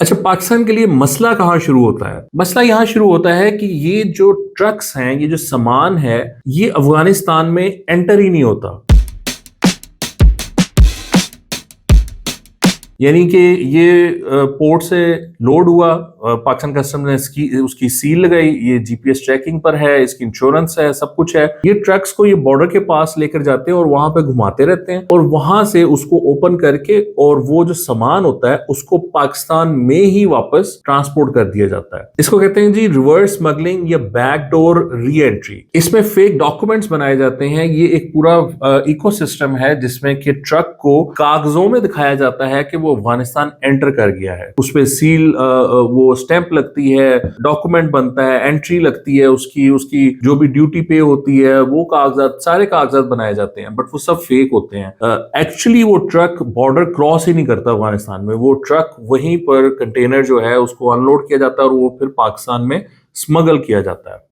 अच्छा, पाकिस्तान के लिए मसला कहाँ शुरू होता है? मसला यहाँ शुरू होता है कि ये जो ट्रक्स हैं, ये जो सामान है, ये अफ़गानिस्तान में एंटर ही नहीं होता। यानी कि ये पोर्ट से लोड हुआ, पाकिस्तान कस्टम ने इसकी उसकी सील लगाई, ये जीपीएस ट्रैकिंग पर है, इसकी इंश्योरेंस है, सब कुछ है। ये ट्रक्स को ये बॉर्डर के पास लेकर जाते हैं और वहां पे घुमाते रहते हैं और वहां से उसको ओपन करके और वो जो सामान होता है उसको पाकिस्तान में ही वापस ट्रांसपोर्ट कर दिया जाता है। इसको कहते हैं जी रिवर्स स्मगलिंग या बैकडोर री एंट्री। इसमें फेक डॉक्यूमेंट्स बनाए जाते हैं। ये एक पूरा इकोसिस्टम है जिसमें कि ट्रक को कागजों में दिखाया जाता है कि वो अफगानिस्तान एंटर कर गया है। उसपे सील वो स्टैंप लगती है, डॉक्यूमेंट बनता है, एंट्री लगती है, उसकी उसकी जो भी ड्यूटी पे होती है, वो कागजात, सारे कागजात बनाए जाते हैं, बट वो सब फेक होते हैं। एक्चुअली वो ट्रक बॉर्डर क्रॉस ही नहीं करता अफगानिस्तान में। वो ट्रक वहीं पर कंटेनर जो है उसको अनलोड किया जाता है और वो फिर पाकिस्तान में स्मगल किया जाता है।